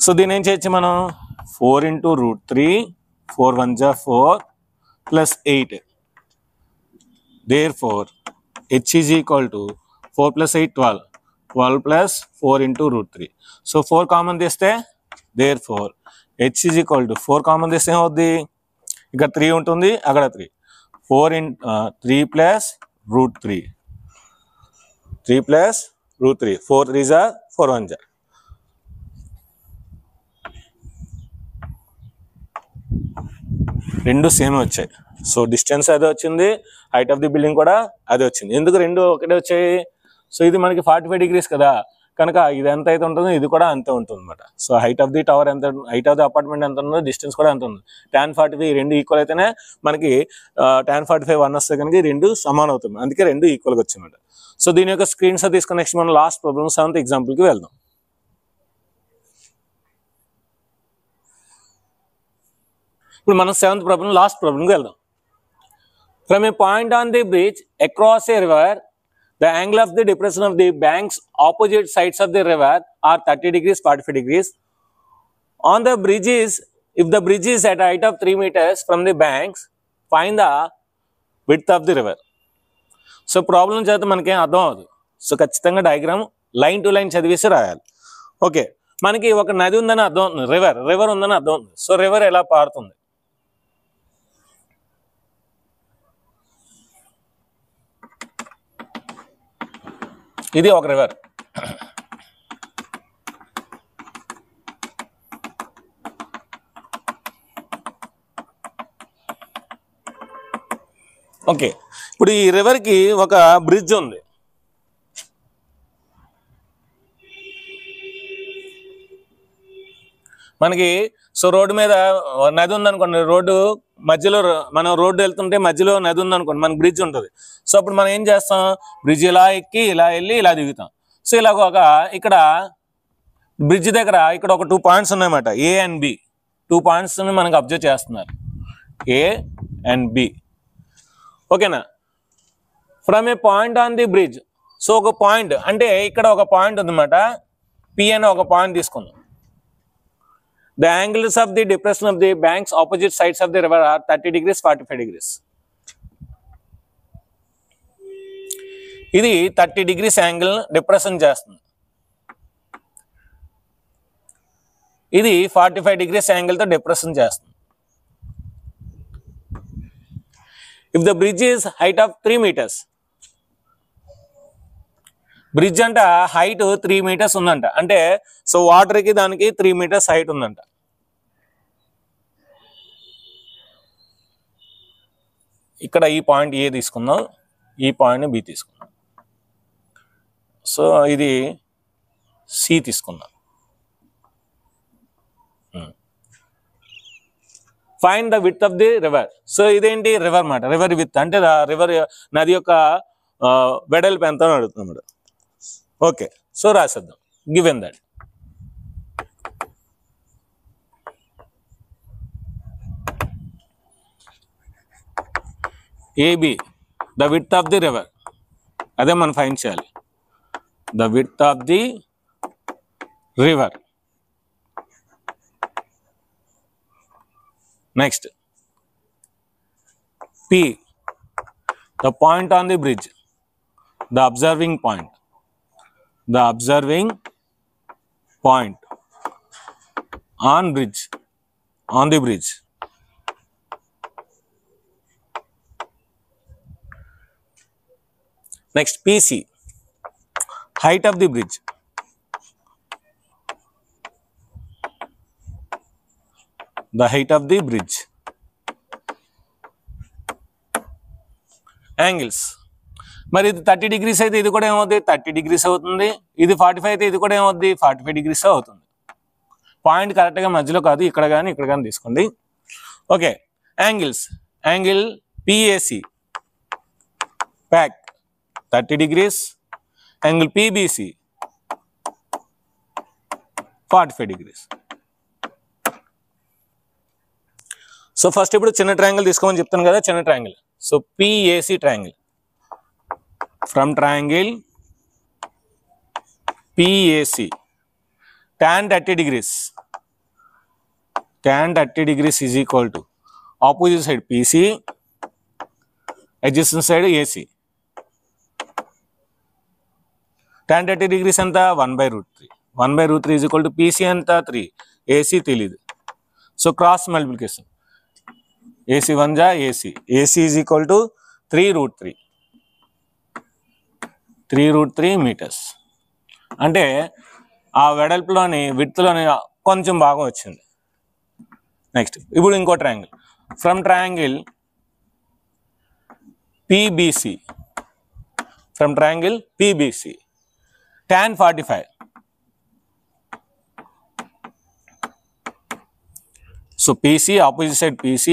సో దీని ఏం చేయొచ్చు మనం, 4 into √3, 4 1 జా 4 plus 8. Therefore h is equal to 4 plus 8 12. 12 plus 4 into √3. So 4 common తీస్తే therefore h is equal to 4 common తీస్తే ఏమవుద్ది, ఇక్కడ 3 ఉంటుంది, అక్కడ 3. 3 plus √3. 3 plus √3. 4 3s are 4 1s are. రెండు సేమ్ వచ్చాయి. సో డిస్టెన్స్ అదే వచ్చింది, హైట్ ఆఫ్ ది బిల్డింగ్ కూడా అదే వచ్చింది. ఎందుకు రెండు ఒకటే వచ్చాయి, సో ఇది మనకి 45 degrees కదా, కనుక ఇది ఎంత అయితే ఉంటుందో ఇది కూడా అంతే ఉంటుంది అనమాట. So height of the tower ఎంత, హైట్ ఆఫ్ ది అపార్ట్మెంట్ ఎంత ఉందో డిస్టెన్స్ కూడా ఎంత ఉంది. tan 45 రెండు ఈక్వల్ అయితేనే మనకి tan 45 1 వస్తే కనుక రెండు సమానం అవుతుంది, అందుకే రెండు ఈక్వల్గా వచ్చాయన్నమాట. సో దీని యొక్క స్క్రీన్ షాట్ తీసుకుని నెక్స్ట్ మనం లాస్ట్ ప్రాబ్లమ్ 7th ఎగ్జాంపుల్కి వెళ్దాం. ఇప్పుడు మనం 7th ప్రాబ్లం, లాస్ట్ ప్రాబ్లంకి వెళ్దాం. From a point on the bridge across a river, the angle of the depression of the banks opposite sides of the river are 30 degrees 45 degrees. On the bridges, if the bridge is at a height of 3 meters from the banks, find the width of the river. So problem చేత మనకేం అర్థం అవ్వదు. So ఖచ్చితంగా diagram line to line చదివేసి రాయాలి. Okay, మనకి ఒక నది ఉందని అర్థం అవుతుంది, రివర్ ఉందని అర్థం అవుతుంది. సో రివర్ ఎలా పారుతుంది, ఇది ఒక రివర్. ఓకే, ఇప్పుడు ఈ రివర్కి ఒక బ్రిడ్జ్ ఉంది. మనకి సో రోడ్డు మీద నది ఉందనుకోండి, రోడ్డు మధ్యలో మనం రోడ్డు వెళ్తుంటే మధ్యలో నది ఉందనుకోండి, మనకి బ్రిడ్జ్ ఉంటుంది. సో అప్పుడు మనం ఏం చేస్తాం, బ్రిడ్జ్ ఇలా ఎక్కి ఇలా వెళ్ళి ఇలా దిగుతాం. సో ఇలాగ ఒక ఇక్కడ బ్రిడ్జ్ దగ్గర ఇక్కడ ఒక 2 పాయింట్స్ ఉన్నాయన్నమాట, A and B. 2 పాయింట్స్ని మనకు అబ్జర్వ్ చేస్తున్నారు, A and B. ఓకేనా, from a point on the bridge. So ఒక పాయింట్ అంటే ఇక్కడ ఒక పాయింట్ ఉందన్నమాట, P అని ఒక పాయింట్ తీసుకుందాం. The angles of the depression of the banks opposite sides of the river are 30 degrees 45 degrees. ఇది 30 degrees యాంగిల్ డిప్రెషన్ చేస్తుంది, ఇది 45 degrees యాంగిల్తో డిప్రెషన్ చేస్తుంది. If the bridge is height of 3 meters, bridge అంట height 3 meters ఉందంట. అంటే so వాటర్కి దానికి 3 meters height ఉందంట. ఇక్కడ ఈ పాయింట్ ఏ తీసుకుందాం, ఈ పాయింట్ బి తీసుకుందాం. సో ఇది సి తీసుకుందాం. Find the width of the river. So ఇదేంటి రివర్ మాట, రివర్ విత్ అంటే రివర్ నది యొక్క వెడల్పు ఎంత అని అడుగుతున్నాడు. ఓకే, సో రాసేద్దాం. Given that AB the width of the river, అదే మనం ఫైండ్ చేయాలి. The width of the river. Next P, the point on the bridge, the observing point, the observing point on bridge, on the bridge. Next PC, height of the bridge. The height of the bridge. Angles, మరి ఇది 30 degrees అయితే ఇది కూడా ఏమవుతుంది 30 degrees అవుతుంది. ఇది 45 అయితే ఇది కూడా ఏమవుతుంది 45 degrees అవుతుంది. పాయింట్ కరెక్ట్గా మధ్యలో కాదు, ఇక్కడ కానీ ఇక్కడ కానీ తీసుకోండి. Okay, angles, angle PAC pack 30 degrees, angle PBC 45 degrees. So first ఇప్పుడు చిన్న ట్రయాంగిల్ తీసుకోమని చెప్తాను కదా, చిన్న triangle. So PAC triangle, from triangle PAC, tan 30 degrees, tan 30 degrees is equal to opposite side PC, adjacent side AC. tan 30 degrees anta 1/√3, 1/√3 is equal to PC anta 3, AC తెలియదు. So cross multiplication, AC 1 जा AC, AC is equal to 3√3, 3√3 meters. అంటే ఆ వెడల్పులోని విడ్త్లోని కొంచెం భాగం వచ్చింది. Next ఇప్పుడు ఇంకో triangle, from triangle PBC, from triangle PBC, tan 45. So PC, opposite side PC,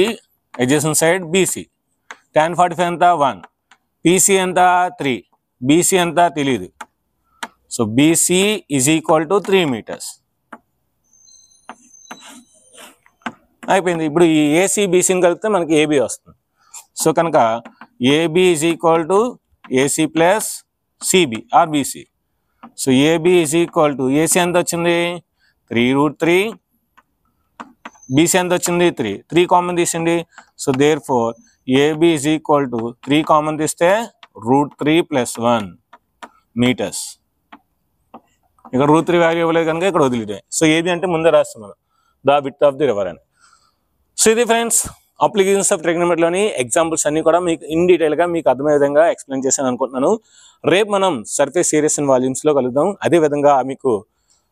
adjacent side BC, tan 45 ఎంత 1, PC ఎంత 3, BC ఎంత తెలియదు. So BC is equal to 3 meters. అయిపోయింది. ఇప్పుడు ఈ AC BCని కలిపితే మనకి AB వస్తుంది. సో కనుక AB is equal to AC plus CB or BC. So AB is equal to AC ఎంత వచ్చింది 3√3, BC ఎంత వచ్చింది 3, 3 కామన్ తీసింది. So therefore AB is equal to 3 common తీస్తే √3 + 1 meters. ఇక్కడ √3 వాల్యూ ఇవ్వలేదు కనుక ఇక్కడ వదిలితే. సో AB అంటే ముందే రాస్తాం మనం, the width of the river అని. సో ఇది ఫ్రెండ్స్ అప్లికేషన్స్ ఆఫ్ ట్రిగ్నోమెట్రీలోని ఎగ్జాంపుల్స్ అన్ని కూడా మీకు ఇన్ డీటెయిల్గా మీకు అర్థమయ్యే విధంగా ఎక్స్ప్లెయిన్ చేశాను అనుకుంటున్నాను. రేపు మనం సర్ఫేస్ ఏరియాస్ అండ్ వాల్యూమ్స్లో కలుద్దాం. అదేవిధంగా మీకు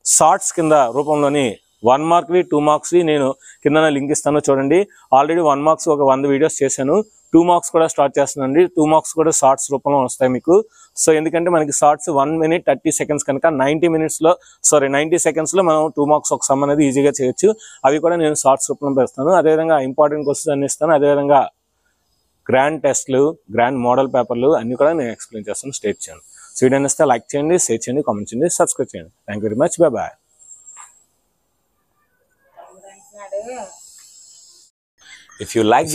షార్ట్స్ కింద రూపంలోని 1 మార్క్వి 2 మార్క్స్వి నేను కింద లింక్ ఇస్తాను చూడండి. ఆల్రెడీ 1 మార్క్స్ ఒక 100 వీడియోస్ చేశాను. 2 మార్క్స్ కూడా స్టార్ట్ చేస్తున్నానండి. 2 మార్క్స్ కూడా షార్ట్స్ రూపంలో వస్తాయి మీకు. సో ఎందుకంటే మనకి షార్ట్స్ 1 minute 30 seconds కనుక 90 seconds లో మనం 2 మార్క్స్ ఒక సమ్ అనేది ఈజీగా చేయొచ్చు. అవి కూడా నేను షార్ట్స్ రూపంలో పెడతాను. అదేవిధంగా ఇంపార్టెంట్ క్వశ్చన్స్ అన్ని ఇస్తాను. అదేవిధంగా గ్రాండ్ టెస్ట్లు, గ్రాండ్ మోడల్ పేపర్లు అన్ని కూడా నేను ఎక్స్ప్లెయిన్ చేస్తాను. స్టే చేయండి. సో వీడియో నచ్చితే లైక్ చేయండి, షేర్ చేయండి, కామెంట్ చేయండి, సబ్స్క్రైబ్ చేయండి. Thank you very much. Bye bye. If you like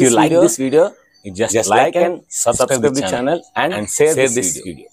this video, you just like and subscribe the channel and share this video.